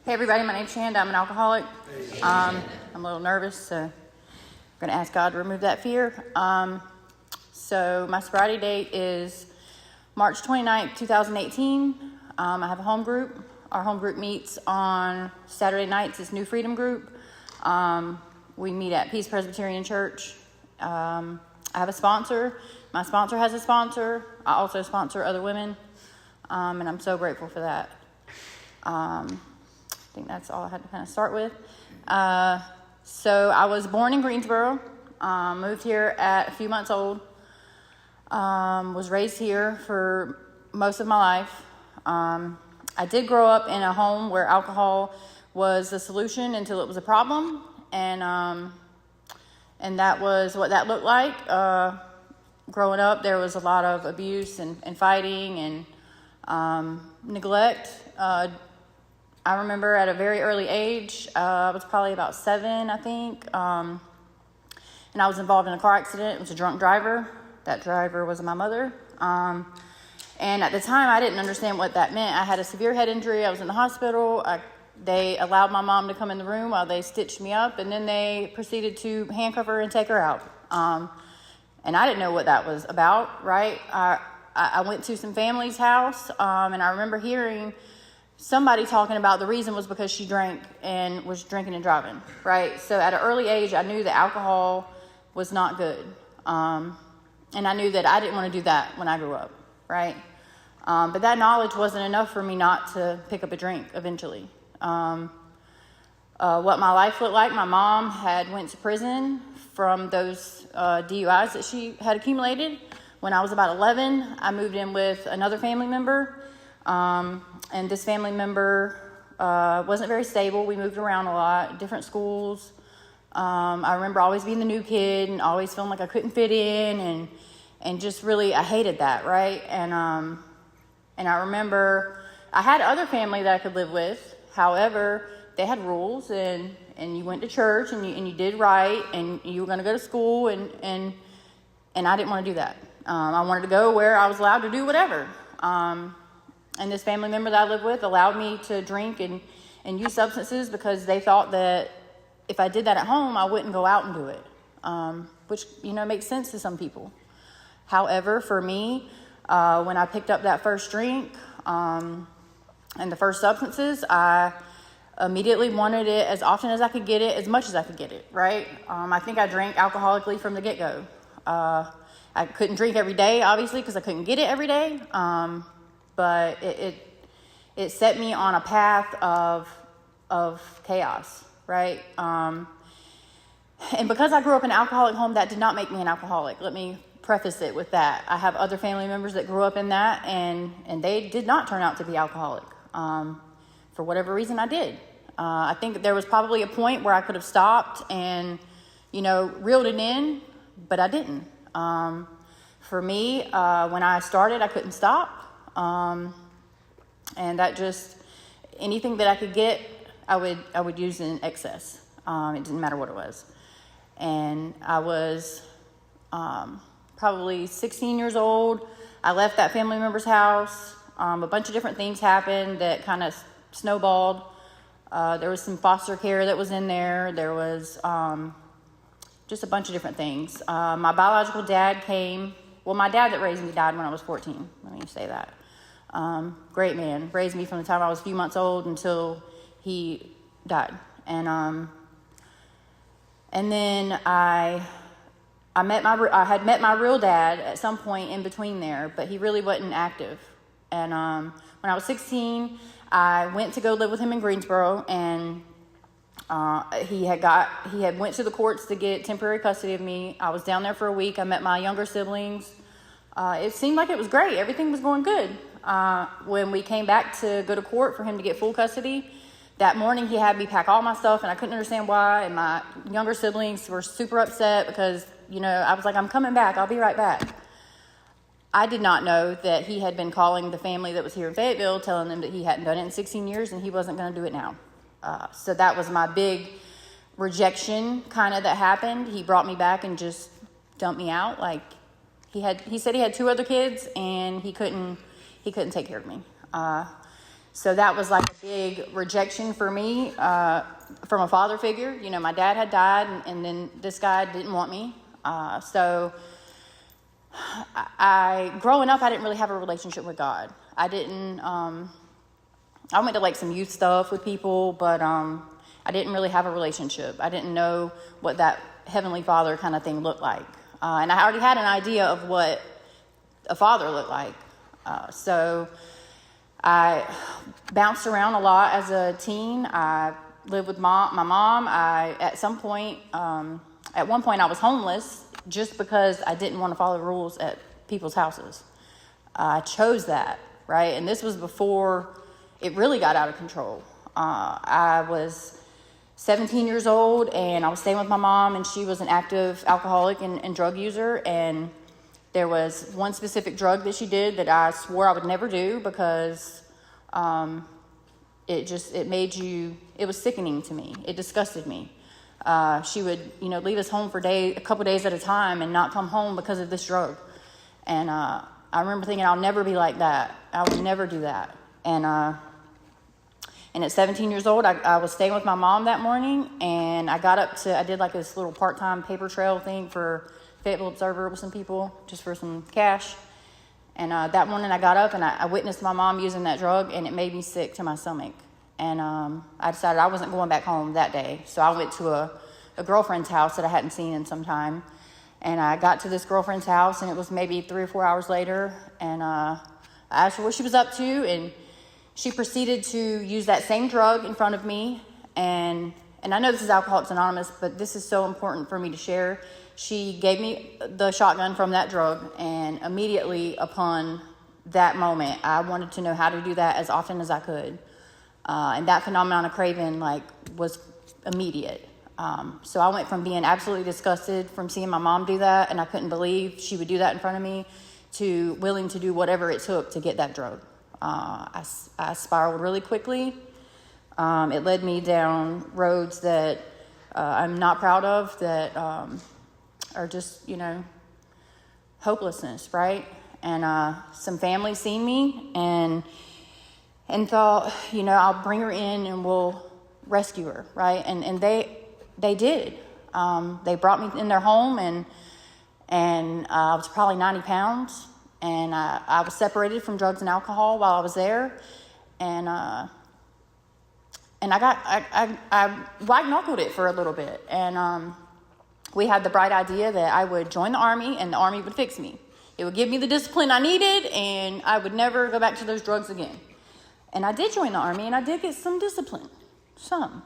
Hey everybody, my name's Chanda. I'm an alcoholic. I'm a little nervous, so I'm going to ask God to remove that fear. So my sobriety date is March 29th, 2018. I have a home group. Our home group meets on Saturday nights. It's New Freedom Group. We meet at Peace Presbyterian Church. I have a sponsor. My sponsor has a sponsor. I also sponsor other women, and I'm so grateful for that. I think that's all I had to kind of start with. So I was born in Greensboro, moved here at a few months old, was raised here for most of my life. I did grow up in a home where alcohol was the solution until it was a problem, and that was what that looked like. Growing up, there was a lot of abuse and fighting and neglect. I remember at a very early age, I was probably about 7, I think, and I was involved in a car accident. It was a drunk driver. That driver was my mother, and at the time, I didn't understand what that meant. I had a severe head injury. I was in the hospital. They allowed my mom to come in the room while they stitched me up, and then they proceeded to handcuff her and take her out, and I didn't know what that was about, right? I went to some family's house, and I remember hearing somebody talking about the reason was because she drank and was drinking and driving, right? So at an early age, I knew that alcohol was not good. And I knew that I didn't want to do that when I grew up, right? But that knowledge wasn't enough for me not to pick up a drink eventually. What my life looked like, my mom had went to prison from those DUIs that she had accumulated. When I was about 11, I moved in with another family member. And this family member wasn't very stable. We moved around a lot, different schools. I remember always being the new kid and always feeling like I couldn't fit in, and just really, I hated that, right? And I remember I had other family that I could live with. However, they had rules, and you went to church, and you did right, and you were going to go to school, and I didn't want to do that. I wanted to go where I was allowed to do whatever. And this family member that I lived with allowed me to drink and use substances because they thought that if I did that at home, I wouldn't go out and do it, which, makes sense to some people. However, for me, when I picked up that first drink and the first substances, I immediately wanted it as often as I could get it, as much as I could get it, right? I think I drank alcoholically from the get-go. I couldn't drink every day, obviously, because I couldn't get it every day. But it set me on a path of chaos, right? And because I grew up in an alcoholic home, that did not make me an alcoholic. Let me preface it with that. I have other family members that grew up in that, and they did not turn out to be alcoholic. For whatever reason, I did. I think that there was probably a point where I could have stopped and, reeled it in, but I didn't. For me, when I started, I couldn't stop. And that just, anything that I could get, I would use in excess. It didn't matter what it was. And I was, probably 16 years old. I left that family member's house. A bunch of different things happened that kind of snowballed. There was some foster care that was in there. There was, just a bunch of different things. My biological dad came. Well, my dad that raised me died when I was 14. Let me say that. Great man, raised me from the time I was a few months old until he died. And then I had met my real dad at some point in between there, but he really wasn't active. And when I was 16, I went to go live with him in Greensboro, and he had went to the courts to get temporary custody of me. I was down there for a week. I met my younger siblings. It seemed like it was great. Everything was going good. When we came back to go to court for him to get full custody, that morning he had me pack all my stuff, and I couldn't understand why. And my younger siblings were super upset because, I was like, I'm coming back. I'll be right back. I did not know that he had been calling the family that was here in Fayetteville, telling them that he hadn't done it in 16 years and he wasn't going to do it now. So that was my big rejection kind of that happened. He brought me back and just dumped me out. Like he said he had 2 other kids and he couldn't take care of me. So that was like a big rejection for me from a father figure. You know, my dad had died, and then this guy didn't want me. So growing up, I didn't really have a relationship with God. I went to like some youth stuff with people, but I didn't really have a relationship. I didn't know what that Heavenly Father kind of thing looked like. And I already had an idea of what a father looked like. So I bounced around a lot as a teen. I lived with my mom. At one point I was homeless just because I didn't want to follow the rules at people's houses. I chose that, right? And this was before it really got out of control. I was 17 years old, and I was staying with my mom, and she was an active alcoholic and drug user, and there was one specific drug that she did that I swore I would never do because it was sickening to me. It disgusted me. She would, leave us home for a couple days at a time and not come home because of this drug. And I remember thinking, I'll never be like that. I would never do that. And at 17 years old, I was staying with my mom that morning, and I did like this little part-time paper trail thing for Fayetteville Observer with some people, just for some cash. And that morning I got up and I witnessed my mom using that drug, and it made me sick to my stomach. And I decided I wasn't going back home that day. So I went to a girlfriend's house that I hadn't seen in some time. And I got to this girlfriend's house, and it was maybe 3 or 4 hours later. And I asked her what she was up to, and she proceeded to use that same drug in front of me. And I know this is Alcoholics Anonymous, but this is so important for me to share. She gave me the shotgun from that drug, and immediately upon that moment, I wanted to know how to do that as often as I could. And that phenomenon of craving, was immediate. So I went from being absolutely disgusted from seeing my mom do that, and I couldn't believe she would do that in front of me, to willing to do whatever it took to get that drug. I spiraled really quickly. It led me down roads that I'm not proud of, that are just, hopelessness, right? And some family seen me and thought, I'll bring her in and we'll rescue her, right? And they did. They brought me in their home, and I was probably 90 pounds, and I was separated from drugs and alcohol while I was there, and I white knuckled it for a little bit, and we had the bright idea that I would join the Army, and the Army would fix me. It would give me the discipline I needed, and I would never go back to those drugs again. And I did join the Army, and I did get some discipline, some.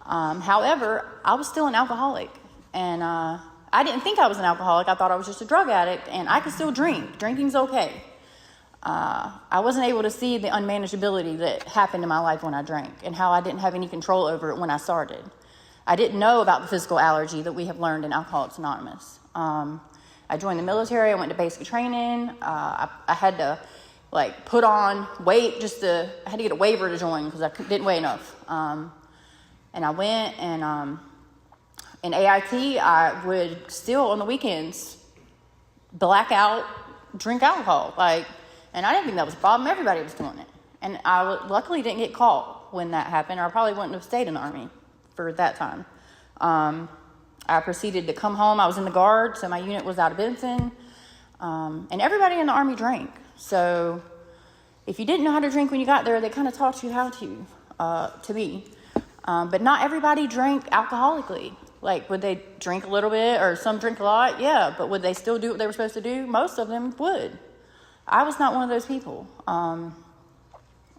However, I was still an alcoholic, and I didn't think I was an alcoholic. I thought I was just a drug addict, and I could still drink. Drinking's okay. I wasn't able to see the unmanageability that happened in my life when I drank, and how I didn't have any control over it when I started. I didn't know about the physical allergy that we have learned in Alcoholics Anonymous. I joined the military. I went to basic training. I had to put on weight I had to get a waiver to join because I didn't weigh enough. And I went, and in AIT, I would still on the weekends black out, drink alcohol. And I didn't think that was a problem. Everybody was doing it. And I luckily didn't get caught when that happened, or I probably wouldn't have stayed in the Army for that time. I proceeded to come home. I was in the Guard, so my unit was out of Benson. And everybody in the Army drank. So if you didn't know how to drink when you got there, they kind of taught you how to me. But not everybody drank alcoholically. Would they drink a little bit, or some drink a lot? Yeah, but would they still do what they were supposed to do? Most of them would. I was not one of those people. I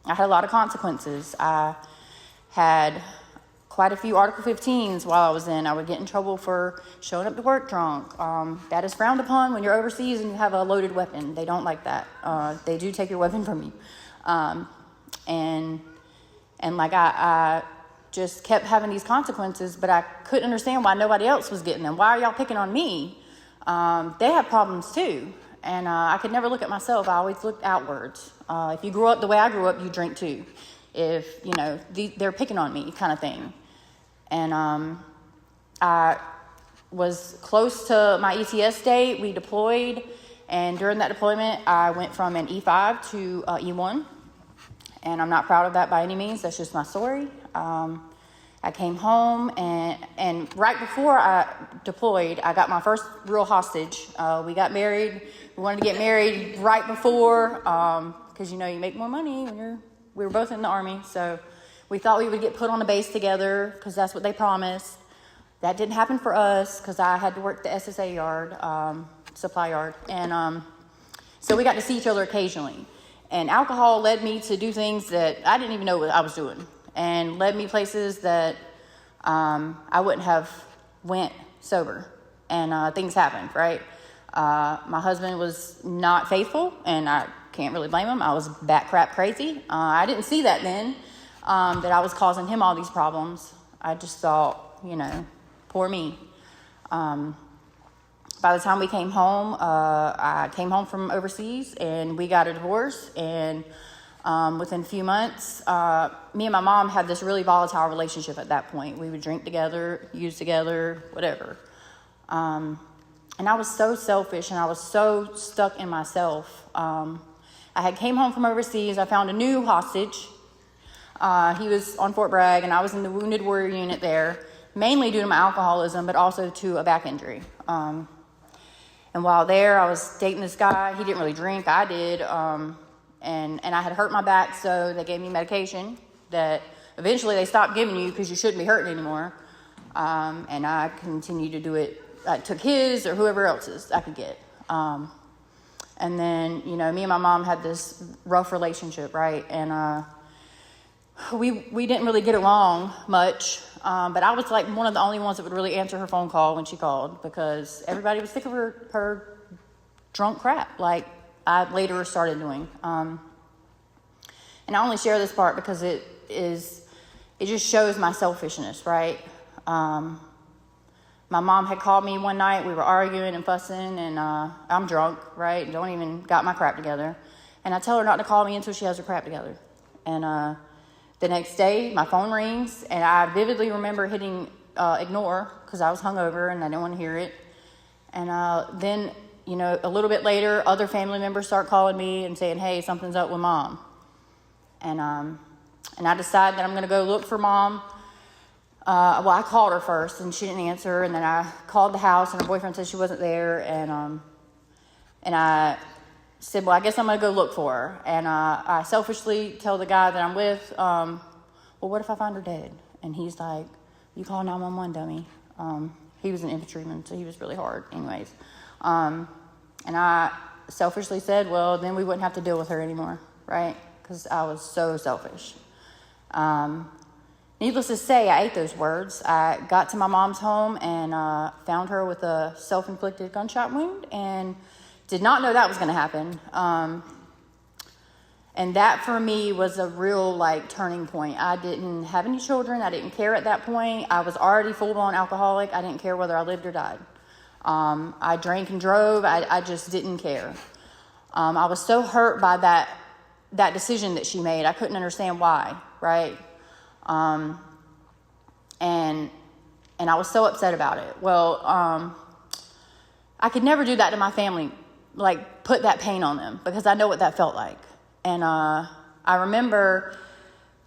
had a lot of consequences. I had quite a few Article 15s while I was in. I would get in trouble for showing up to work drunk. That is frowned upon when you're overseas and you have a loaded weapon. They don't like that. They do take your weapon from you. I just kept having these consequences, but I couldn't understand why nobody else was getting them. Why are y'all picking on me? They have problems too. And I could never look at myself. I always looked outwards. If you grew up the way I grew up, you drink too. If, they're picking on me kind of thing. And I was close to my ETS date. We deployed. And during that deployment, I went from an E5 to E1. And I'm not proud of that by any means. That's just my story. I came home, and right before I deployed, I got my first real hostage. We got married. We wanted to get married right before, because, you make more money when we were both in the Army. So we thought we would get put on a base together because that's what they promised. That didn't happen for us because I had to work the SSA yard, supply yard. And so we got to see each other occasionally. And alcohol led me to do things that I didn't even know what I was doing, and led me places that I wouldn't have went sober. And things happened, right? My husband was not faithful, and I can't really blame him. I was bat crap crazy. I didn't see that then, that I was causing him all these problems. I just thought, poor me. By the time we came home, I came home from overseas, and we got a divorce. And within a few months, me and my mom had this really volatile relationship at that point. We would drink together, use together, whatever. And I was so selfish, and I was so stuck in myself. I had came home from overseas. I found a new hostage. He was on Fort Bragg, and I was in the Wounded Warrior unit there, mainly due to my alcoholism, but also to a back injury. And while there, I was dating this guy. He didn't really drink. I did. And I had hurt my back, so they gave me medication that eventually they stopped giving you because you shouldn't be hurting anymore. And I continued to do it. I took his or whoever else's I could get. And then, me and my mom had this rough relationship, right? And we didn't really get along much. But I was like one of the only ones that would really answer her phone call when she called, because everybody was sick of her drunk crap, like I later started doing. And I only share this part because it just shows my selfishness, right? My mom had called me one night. We were arguing and fussing, and I'm drunk, right? Don't even got my crap together. And I tell her not to call me until she has her crap together. And the next day, my phone rings, and I vividly remember hitting ignore because I was hungover and I didn't want to hear it. And then, a little bit later, other family members start calling me and saying, "Hey, something's up with Mom." And I decide that I'm going to go look for Mom. I called her first, and she didn't answer. And then I called the house, and her boyfriend said she wasn't there. And I said, well, I guess I'm going to go look for her. And I selfishly tell the guy that I'm with, well, what if I find her dead? And he's like, you call 911, dummy. He was an infantryman, so he was really hard anyways. And I selfishly said, well, then we wouldn't have to deal with her anymore, right? Because I was so selfish. Needless to say, I ate those words. I got to my mom's home and found her with a self-inflicted gunshot wound, and did not know that was going to happen. And that for me was a real turning point. I didn't have any children. I didn't care at that point. I was already full-blown alcoholic. I didn't care whether I lived or died. I drank and drove. I just didn't care. I was so hurt by that decision that she made. I couldn't understand why, right? And I was so upset about it. Well, I could never do that to my family, put that pain on them, because I know what that felt like. And I remember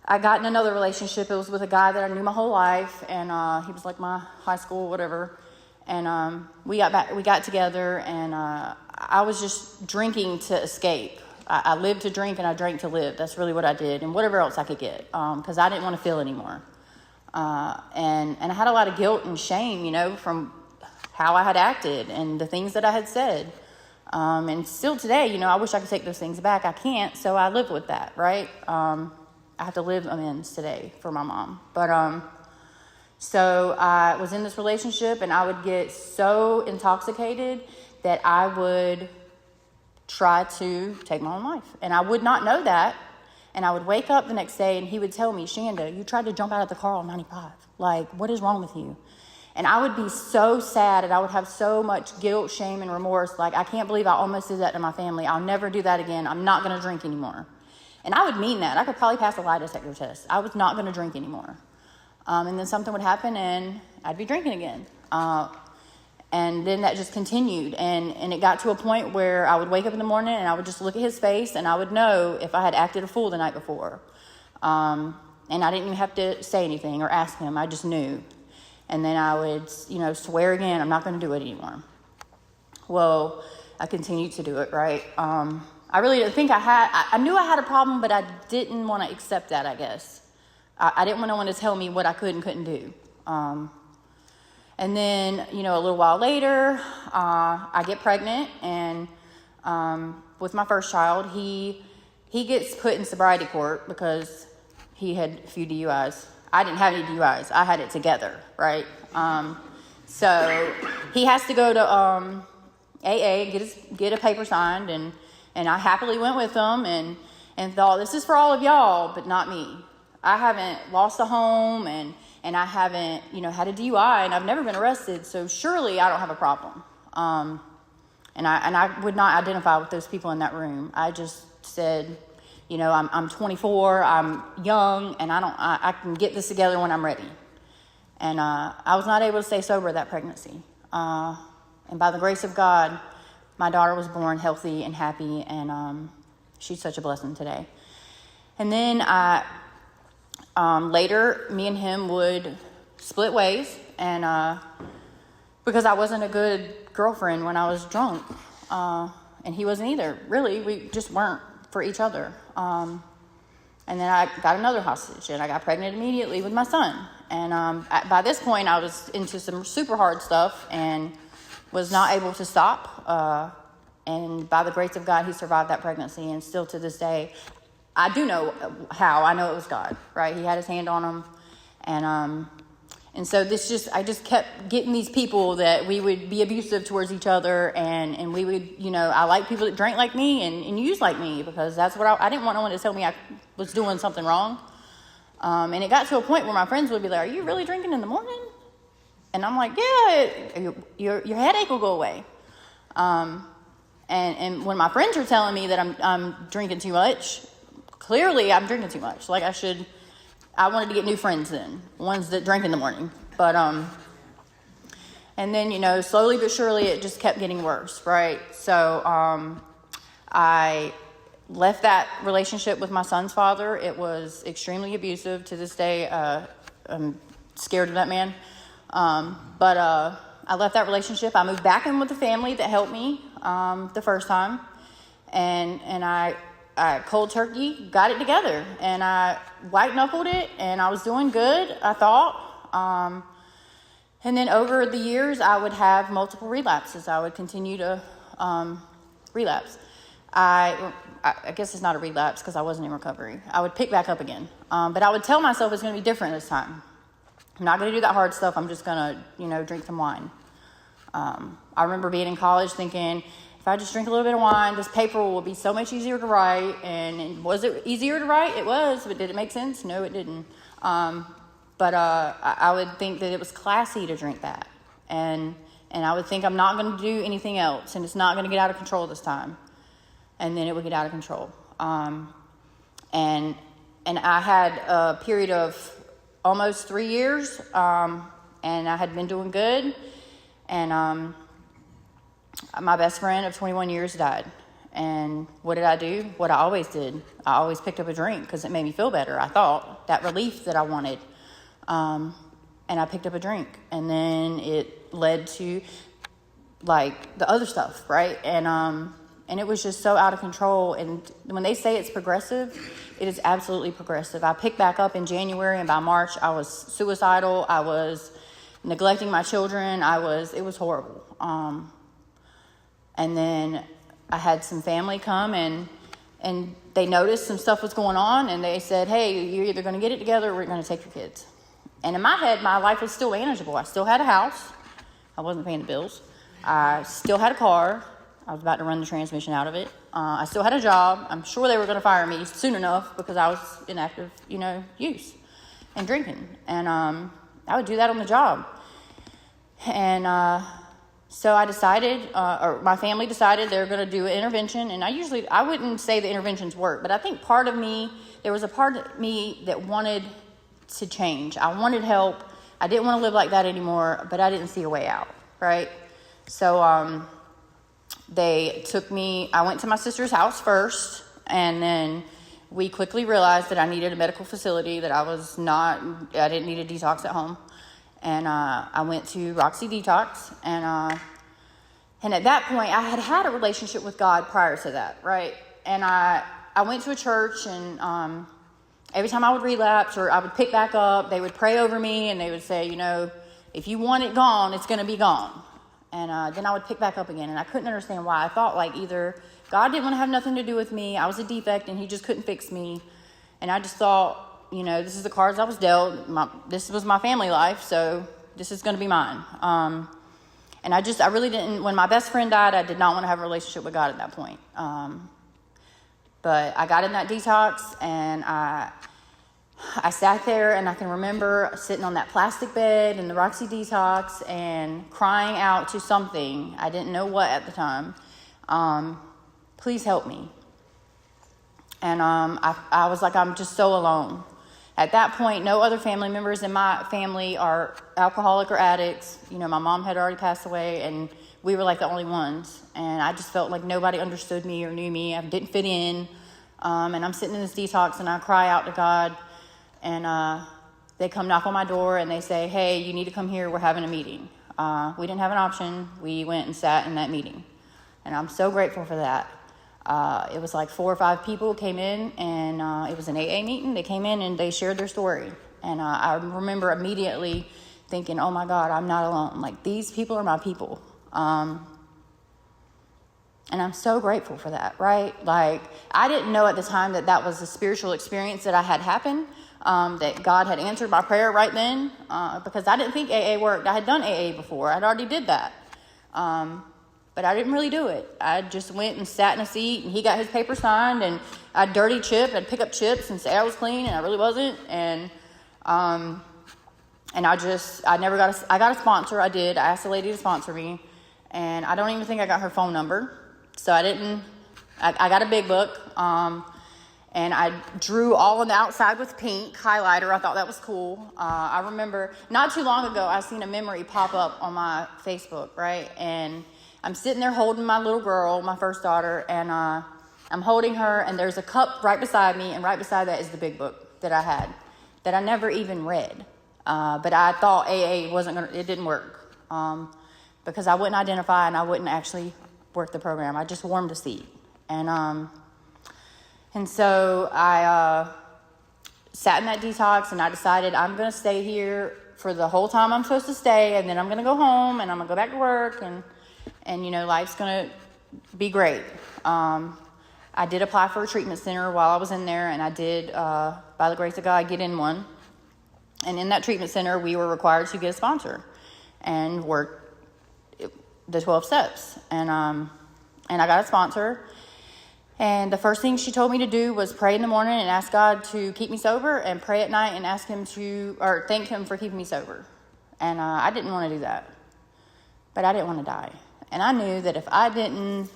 I got in another relationship. It was with a guy that I knew my whole life, and he was like my high school, whatever. And we got together, and I was just drinking to escape. I lived to drink, and I drank to live. That's really what I did, and whatever else I could get, because I didn't want to feel anymore. And I had a lot of guilt and shame, from how I had acted and the things that I had said. And still today, I wish I could take those things back. I can't, so I live with that, right? I have to live amends today for my mom. But so I was in this relationship, and I would get so intoxicated that I would try to take my own life. And I would not know that. And I would wake up the next day, and he would tell me, Chanda, you tried to jump out of the car on 95. What is wrong with you? And I would be so sad, and I would have so much guilt, shame, and remorse. I can't believe I almost did that to my family. I'll never do that again. I'm not going to drink anymore. And I would mean that. I could probably pass a lie detector test. I was not going to drink anymore. And then something would happen, and I'd be drinking again. And then that just continued. And it got to a point where I would wake up in the morning and I would just look at his face and I would know if I had acted a fool the night before. And I didn't even have to say anything or ask him. I just knew. And then I would, swear again, I'm not going to do it anymore. Well, I continued to do it, right? I really didn't think I knew I had a problem, but I didn't want to accept that, I guess. I didn't want no one to tell me what I could and couldn't do. And then, a little while later, I get pregnant, and with my first child, he gets put in sobriety court because he had a few DUIs. I didn't have any DUIs. I had it together, right? So he has to go to AA, get a paper signed, and I happily went with him and thought, this is for all of y'all, but not me. I haven't lost a home, and I haven't, had a DUI, and I've never been arrested, so surely I don't have a problem. And I would not identify with those people in that room. I just said, I'm 24, I'm young, and I can get this together when I'm ready. And I was not able to stay sober that pregnancy. And by the grace of God, my daughter was born healthy and happy, and she's such a blessing today. And then later, me and him would split ways, and because I wasn't a good girlfriend when I was drunk, and he wasn't either. Really, we just weren't for each other. And then I got another hostage, and I got pregnant immediately with my son. And by this point, I was into some super hard stuff and was not able to stop. And by the grace of God, he survived that pregnancy, and still to this day, I do know how. I know it was God, right? He had his hand on him. And so I just kept getting these people that we would be abusive towards each other, and we would, I like people that drank like me and used like me, because that's what I didn't want no one to tell me I was doing something wrong. And it got to a point where my friends would be like, are you really drinking in the morning? And I'm like, yeah, your headache will go away. And when my friends are telling me that I'm drinking too much, clearly I'm drinking too much. Like I wanted to get new friends then, ones that drank in the morning. But, and then, slowly but surely it just kept getting worse, right? So, I left that relationship with my son's father. It was extremely abusive. To this day, I'm scared of that man. But I left that relationship. I moved back in with the family that helped me, the first time. And I cold turkey got it together, and I white knuckled it, and I was doing good, I thought. And then over the years, I would have multiple relapses. I would continue to relapse. I guess it's not a relapse because I wasn't in recovery. I would pick back up again. But I would tell myself it's going to be different this time. I'm not going to do that hard stuff. I'm just going to, drink some wine. I remember being in college thinking, if I just drink a little bit of wine, this paper will be so much easier to write. And was it easier to write? It was, but did it make sense? No, it didn't. But I would think that it was classy to drink that. And I would think I'm not going to do anything else, and it's not going to get out of control this time. And then it would get out of control. And I had a period of almost 3 years, and I had been doing good. And my best friend of 21 years died. And what did I do? What I always did. I always picked up a drink because it made me feel better, I thought. That relief that I wanted. And I picked up a drink. And then it led to, the other stuff, right? And it was just so out of control. And when they say it's progressive, it is absolutely progressive. I picked back up in January, and by March, I was suicidal. I was neglecting my children. It was horrible. And then I had some family come, and they noticed some stuff was going on, and they said, hey, you're either going to get it together or we're going to take your kids. And in my head, my life was still manageable. I still had a house. I wasn't paying the bills. I still had a car. I was about to run the transmission out of it. I still had a job. I'm sure they were going to fire me soon enough because I was in active, use and drinking. And I would do that on the job. And so I decided, or my family decided they were going to do an intervention. And I wouldn't say the interventions work, but I think there was a part of me that wanted to change. I wanted help. I didn't want to live like that anymore, but I didn't see a way out, right? So they took me, I went to my sister's house first, and then we quickly realized that I needed a medical facility, that I didn't need a detox at home. And I went to Roxy Detox, and at that point, I had a relationship with God prior to that, right? And I went to a church, and every time I would relapse or I would pick back up, they would pray over me, and they would say, if you want it gone, it's going to be gone. And then I would pick back up again, and I couldn't understand why. I thought like either God didn't want to have nothing to do with me, I was a defect, and he just couldn't fix me. And I just thought, this is the cards I was dealt. This was my family life, so this is going to be mine. And I really didn't, when my best friend died, I did not want to have a relationship with God at that point. But I got in that detox, and I sat there, and I can remember sitting on that plastic bed in the Roxy Detox and crying out to something. I didn't know what at the time. Please help me. And I was like, I'm just so alone. At that point, no other family members in my family are alcoholic or addicts. My mom had already passed away, and we were like the only ones. And I just felt like nobody understood me or knew me. I didn't fit in. And I'm sitting in this detox, and I cry out to God. And they come knock on my door, and they say, hey, you need to come here. We're having a meeting. We didn't have an option. We went and sat in that meeting. And I'm so grateful for that. It was like 4 or 5 people came in, and it was an AA meeting. They came in and they shared their story. And I remember immediately thinking, oh my God, I'm not alone. Like, these people are my people. And I'm so grateful for that, right? Like, I didn't know at the time that was a spiritual experience that I had happened, that God had answered my prayer right then, because I didn't think AA worked. I had done AA before. I'd already did that. But I didn't really do it. I just went and sat in a seat, and he got his paper signed, and I'd dirty chip. I'd pick up chips and say I was clean, and I really wasn't. And I got a sponsor. I did. I asked the lady to sponsor me, and I don't even think I got her phone number. So I got a big book, and I drew all on the outside with pink highlighter. I thought that was cool. I remember not too long ago, I seen a memory pop up on my Facebook, right? And I'm sitting there holding my little girl, my first daughter, and I'm holding her, and there's a cup right beside me, and right beside that is the big book that I had, that I never even read. But I thought AA it didn't work, because I wouldn't identify, and I wouldn't actually work the program. I just warmed a seat. And so I sat in that detox, and I decided I'm going to stay here for the whole time I'm supposed to stay, and then I'm going to go home, and I'm going to go back to work, and life's going to be great. I did apply for a treatment center while I was in there, and I did, by the grace of God, get in one. And in that treatment center, we were required to get a sponsor and work the 12 steps. And I got a sponsor. And the first thing she told me to do was pray in the morning and ask God to keep me sober, and pray at night and thank him for keeping me sober. And I didn't want to do that. But I didn't want to die. And I knew that if I didn't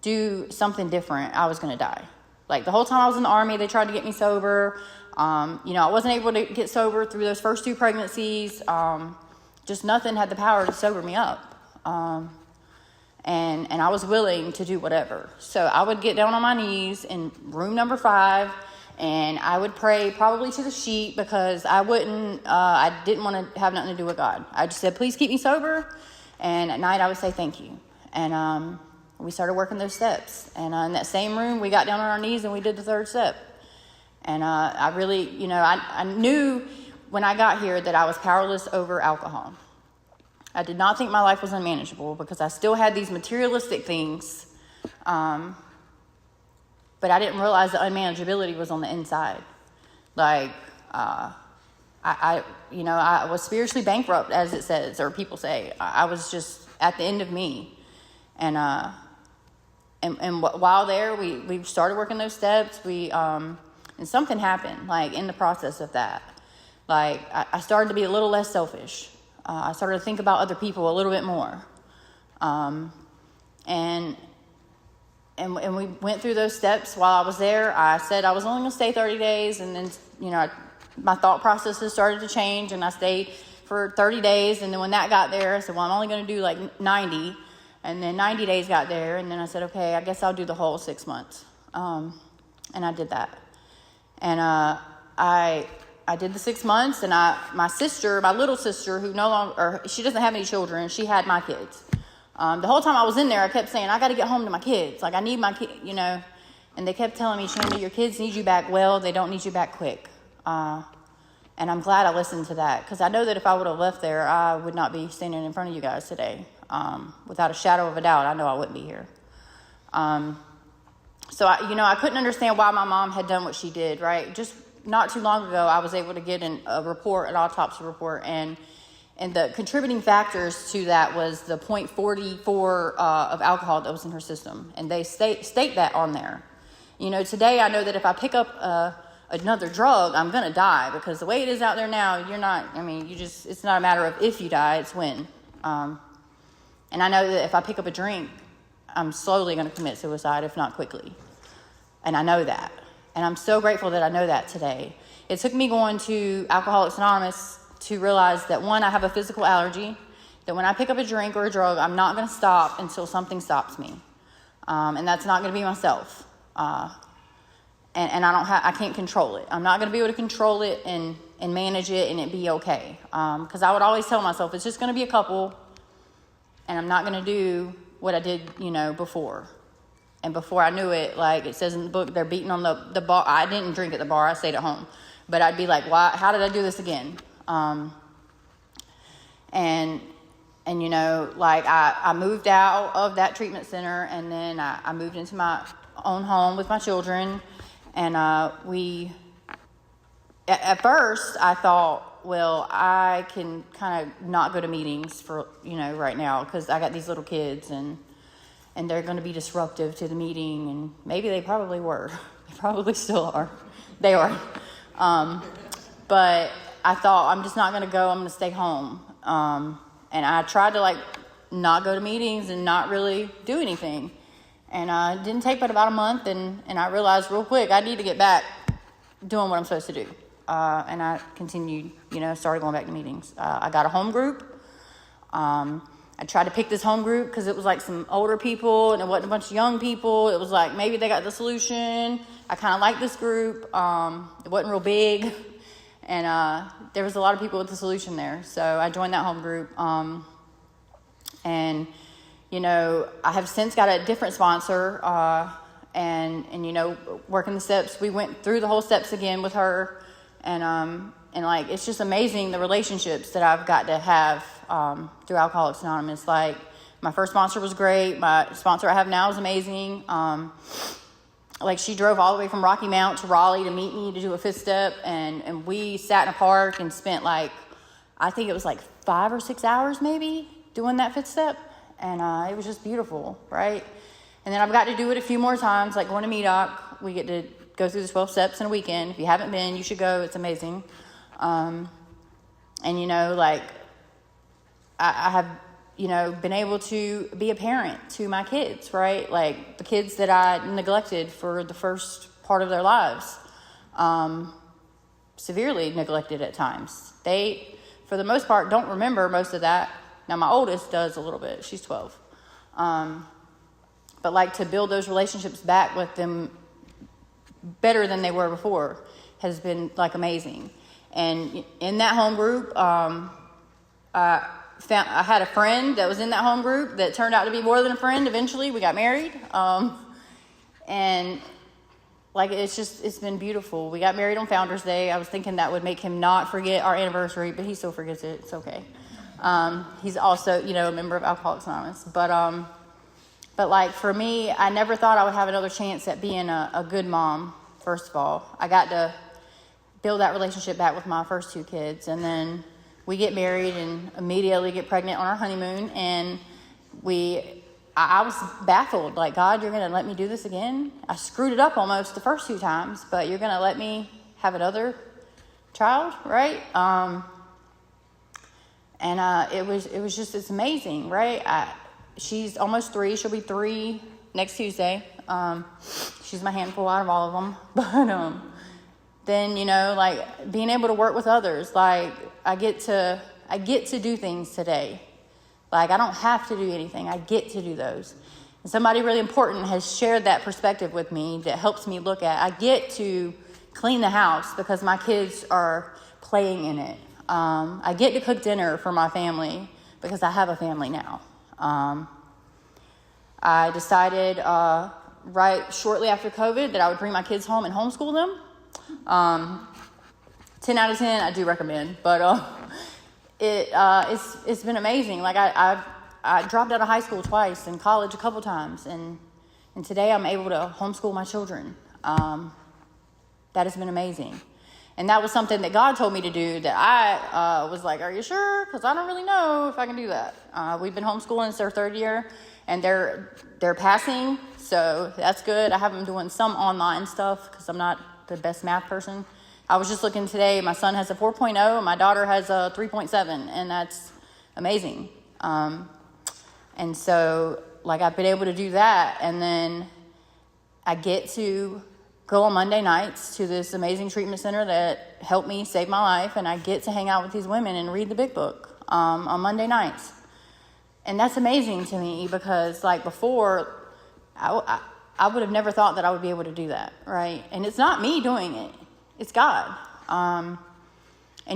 do something different, I was going to die. Like, the whole time I was in the Army, they tried to get me sober. I wasn't able to get sober through those first 2 pregnancies. Just nothing had the power to sober me up. And I was willing to do whatever. So I would get down on my knees in room number 5, and I would pray probably to the sheet, because I didn't want to have nothing to do with God. I just said, please keep me sober. And at night I would say thank you. And we started working those steps. And in that same room, we got down on our knees and we did the 3rd step. And I really, I knew when I got here that I was powerless over alcohol. I did not think my life was unmanageable, because I still had these materialistic things. But I didn't realize the unmanageability was on the inside. Like, I was spiritually bankrupt, as it says, or people say. I was just at the end of me. And while there, we started working those steps. And something happened, like, in the process of that. Like, I started to be a little less selfish. I started to think about other people a little bit more. And we went through those steps while I was there. I said I was only going to stay 30 days, and then, my thought processes started to change, and I stayed for 30 days. And then when that got there, I said, well, I'm only going to do like 90. And then 90 days got there. And then I said, okay, I guess I'll do the whole 6 months. And I did that. And I did the 6 months. And my little sister, who no longer, she doesn't have any children, she had my kids. The whole time I was in there, I kept saying, I got to get home to my kids. Like, I need my kids, you know. And they kept telling me, Chanda, your kids need you back well. They don't need you back quick. And I'm glad I listened to that, because I know that if I would have left there, I would not be standing in front of you guys today. Without a shadow of a doubt, I know I wouldn't be here. So I couldn't understand why my mom had done what she did, right? Just not too long ago, I was able to get an autopsy report, and the contributing factors to that was the 0.44 of alcohol that was in her system. And they state that on there. You know, today I know that if I pick up another drug, I'm going to die, because the way it is out there now, it's not a matter of if you die, it's when. And I know that if I pick up a drink, I'm slowly going to commit suicide, if not quickly. And I know that. And I'm so grateful that I know that today. It took me going to Alcoholics Anonymous to realize that, one, I have a physical allergy, that when I pick up a drink or a drug, I'm not going to stop until something stops me. And that's not going to be myself. And I can't control it. I'm not going to be able to control it and manage it and it be okay. Because I would always tell myself, it's just going to be a couple, and I'm not going to do what I did, before. And before I knew it, like it says in the book, they're beating on the bar. I didn't drink at the bar. I stayed at home. But I'd be like, why? How did I do this again? I moved out of that treatment center, and then I moved into my own home with my children. And at first I thought, well, I can kind of not go to meetings for, right now, because I got these little kids, and they're going to be disruptive to the meeting. And maybe they probably were. They probably still are. They are. But I thought, I'm just not going to go. I'm going to stay home. And I tried to not go to meetings and not really do anything. And it didn't take but about a month, and I realized real quick, I need to get back doing what I'm supposed to do. And I continued, started going back to meetings. I got a home group. I tried to pick this home group because it was like some older people, and it wasn't a bunch of young people. It was like, maybe they got the solution. I kind of liked this group. It wasn't real big. And there was a lot of people with the solution there. So I joined that home group. I have since got a different sponsor, and working the steps. We went through the whole steps again with her, and it's just amazing the relationships that I've got to have through Alcoholics Anonymous. Like, my first sponsor was great. My sponsor I have now is amazing. She drove all the way from Rocky Mount to Raleigh to meet me to do a fifth step, and we sat in a park and spent I think it was 5 or 6 hours maybe doing that fifth step. And it was just beautiful, right? And then I've got to do it a few more times, like going to Medoc. We get to go through the 12 steps in a weekend. If you haven't been, you should go. It's amazing. I have, been able to be a parent to my kids, right? Like the kids that I neglected for the first part of their lives, severely neglected at times. They, for the most part, don't remember most of that. Now, my oldest does a little bit. She's 12. But to build those relationships back with them better than they were before has been amazing. And in that home group, I had a friend that was in that home group that turned out to be more than a friend. Eventually, we got married. It's been beautiful. We got married on Founders Day. I was thinking that would make him not forget our anniversary, but he still forgets it. It's okay. He's also, a member of Alcoholics Anonymous. But for me, I never thought I would have another chance at being a good mom, first of all. I got to build that relationship back with my first two kids. And then we get married and immediately get pregnant on our honeymoon. And I was baffled. God, you're going to let me do this again? I screwed it up almost the first 2 times, but you're going to let me have another child, right? It's amazing, right? She's almost 3. She'll be 3 next Tuesday. She's my handful out of all of them. But then, being able to work with others. I I get to do things today. Like, I don't have to do anything. I get to do those. And somebody really important has shared that perspective with me that helps me look at, I get to clean the house because my kids are playing in it. I get to cook dinner for my family because I have a family now. I decided right shortly after COVID that I would bring my kids home and homeschool them. 10 out of 10, I do recommend, but it's been amazing. Like I dropped out of high school twice and college a couple times, and today I'm able to homeschool my children. That has been amazing. And that was something that God told me to do that I was like, are you sure? Because I don't really know if I can do that. We've been homeschooling since their third year, and they're passing, so that's good. I have them doing some online stuff because I'm not the best math person. I was just looking today. My son has a 4.0, and my daughter has a 3.7, and that's amazing. And so, like, I've been able to do that, and then I get to go on Monday nights to this amazing treatment center that helped me save my life, and I get to hang out with these women and read the big book on Monday nights. And that's amazing to me because, like, before, I would have never thought that I would be able to do that, right? And it's not me doing it. It's God. And,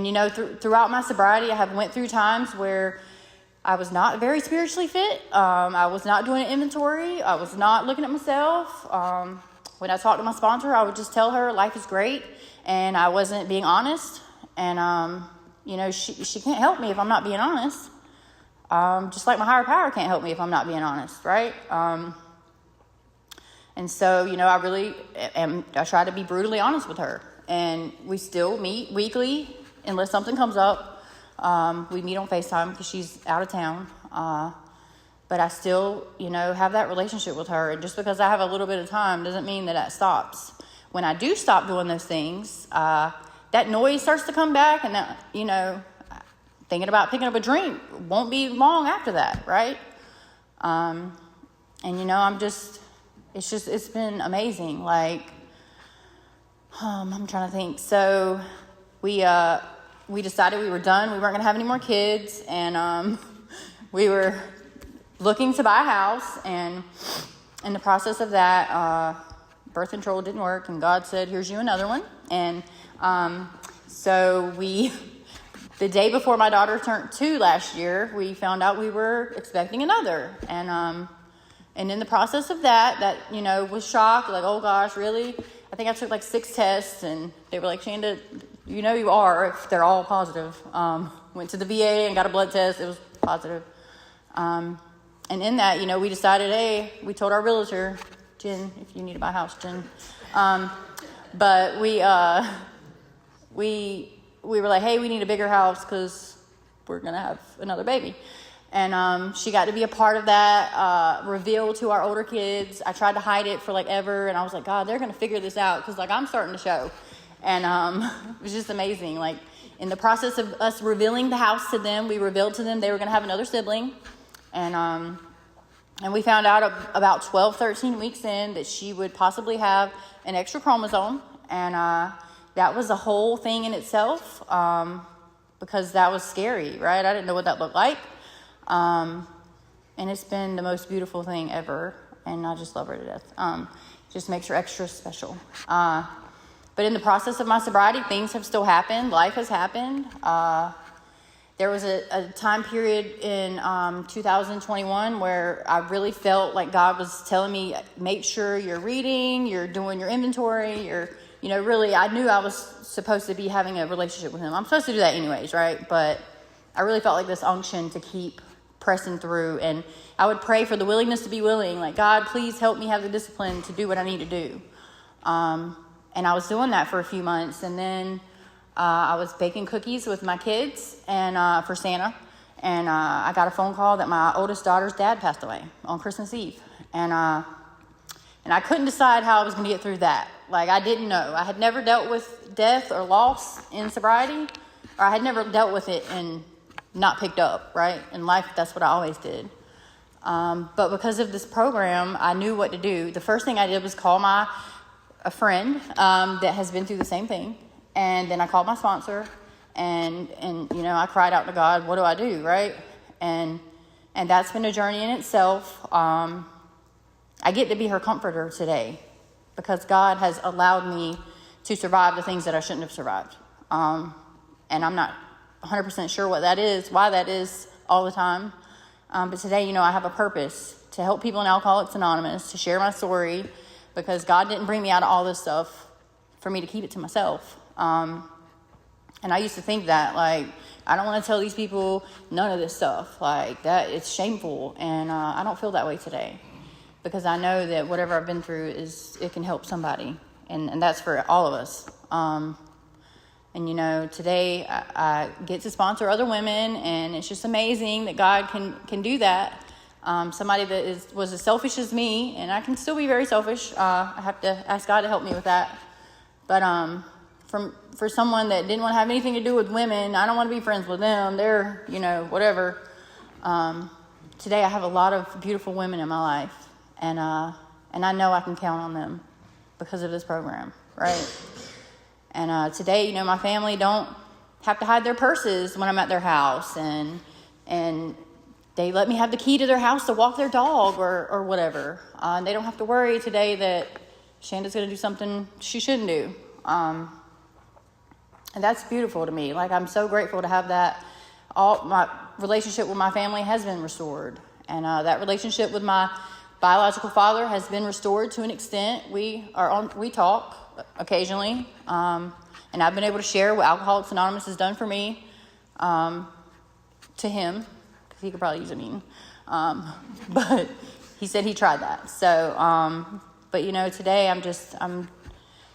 you know, throughout my sobriety, I have went through times where I was not very spiritually fit. I was not doing an inventory. I was not looking at myself. When I talked to my sponsor, I would just tell her life is great, and I wasn't being honest. And, you know, she can't help me if I'm not being honest. Just like my higher power can't help me if I'm not being honest, right? And so, you know, I try to be brutally honest with her. And we still meet weekly unless something comes up. We meet on FaceTime because she's out of town. But I still, you know, have that relationship with her. And just because I have a little bit of time doesn't mean that stops. When I do stop doing those things, that noise starts to come back. And, that, you know, thinking about picking up a drink won't be long after that, right? And, you know, it's been amazing. Like, I'm trying to think. So we decided we were done. We weren't going to have any more kids. And we were looking to buy a house. And in the process of that, birth control didn't work. And God said, here's you another one. And so the day before my daughter turned 2 last year, we found out we were expecting another. And in the process of that, you know, was shocked. Like, oh gosh, really? I think I took like 6 tests, and they were like, Chanda, you know you are if they're all positive. Went to the VA and got a blood test. It was positive. And in that, you know, we decided, hey, we told our realtor, Jen, if you need to buy a house, Jen. But we were like, hey, we need a bigger house because we're going to have another baby. And she got to be a part of that reveal to our older kids. I tried to hide it for like ever, and I was like, God, they're going to figure this out because like I'm starting to show. And it was just amazing. Like in the process of us revealing the house to them, we revealed to them they were going to have another sibling. And we found out about 12, 13 weeks in that she would possibly have an extra chromosome. And that was a whole thing in itself because that was scary, right? I didn't know what that looked like. And it's been the most beautiful thing ever, and I just love her to death. Just makes her extra special. But in the process of my sobriety, things have still happened. Life has happened. There was a time period in 2021 where I really felt like God was telling me, make sure you're reading, you're doing your inventory, really, I knew I was supposed to be having a relationship with him. I'm supposed to do that anyways, right? But I really felt like this unction to keep pressing through, and I would pray for the willingness to be willing, like, God, please help me have the discipline to do what I need to do. And I was doing that for a few months, and then I was baking cookies with my kids and for Santa, and I got a phone call that my oldest daughter's dad passed away on Christmas Eve, and I couldn't decide how I was going to get through that. Like, I didn't know. I had never dealt with death or loss in sobriety, or I had never dealt with it and not picked up, right? In life, that's what I always did. But because of this program, I knew what to do. The first thing I did was call a friend that has been through the same thing. And then I called my sponsor. And I cried out to God, what do I do, right? And that's been a journey in itself. I get to be her comforter today because God has allowed me to survive the things that I shouldn't have survived. And I'm not 100% sure what that is, why that is all the time. But today, I have a purpose to help people in Alcoholics Anonymous, to share my story, because God didn't bring me out of all this stuff for me to keep it to myself. And I used to think that, I don't want to tell these people none of this stuff. That, it's shameful. And I don't feel that way today. Because I know that whatever I've been through, it can help somebody. And that's for all of us. Today I get to sponsor other women. And it's just amazing that God can do that. Somebody that was as selfish as me. And I can still be very selfish. I have to ask God to help me with that. But for someone that didn't want to have anything to do with women, I don't want to be friends with them. They're, whatever. Today I have a lot of beautiful women in my life, and I know I can count on them because of this program, right? And today, my family don't have to hide their purses when I'm at their house, and they let me have the key to their house to walk their dog or whatever. And they don't have to worry today that Shanda's going to do something she shouldn't do. And that's beautiful to me. I'm so grateful to have that. All my relationship with my family has been restored. And that relationship with my biological father has been restored to an extent. We talk occasionally. And I've been able to share what Alcoholics Anonymous has done for me to him, because he could probably use a meeting. But he said he tried that. So, today I'm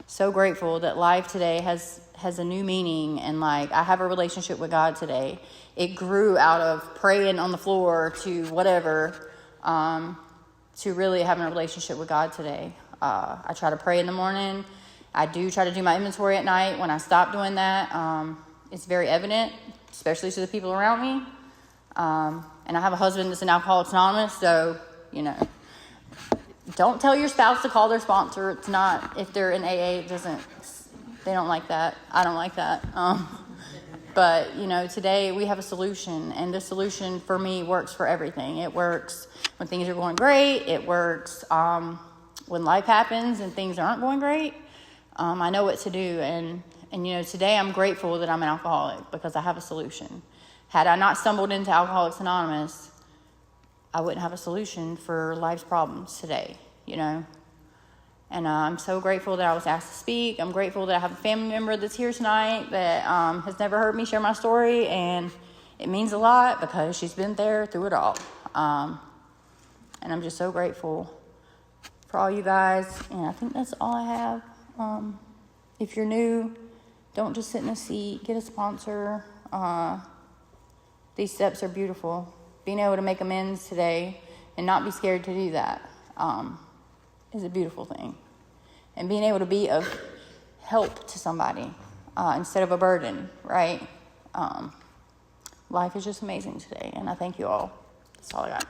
so grateful that life today has a new meaning, and I have a relationship with God today. It grew out of praying on the floor to whatever, to really having a relationship with God today. I try to pray in the morning. I do try to do my inventory at night. When I stop doing that, it's very evident, especially to the people around me. And I have a husband that's in Alcoholics Anonymous, so, don't tell your spouse to call their sponsor. It's not, if they're in AA, they don't like that. I don't like that. But, today we have a solution, and the solution for me works for everything. It works when things are going great. It works when life happens and things aren't going great. I know what to do, and today I'm grateful that I'm an alcoholic because I have a solution. Had I not stumbled into Alcoholics Anonymous, I wouldn't have a solution for life's problems today, And I'm so grateful that I was asked to speak. I'm grateful that I have a family member that's here tonight that has never heard me share my story, and it means a lot because she's been there through it all. And I'm just so grateful for all you guys, and I think that's all I have. If you're new, don't just sit in a seat. Get a sponsor. These steps are beautiful. Being able to make amends today and not be scared to do that is a beautiful thing. And being able to be of help to somebody instead of a burden, right? Life is just amazing today, and I thank you all. That's all I got.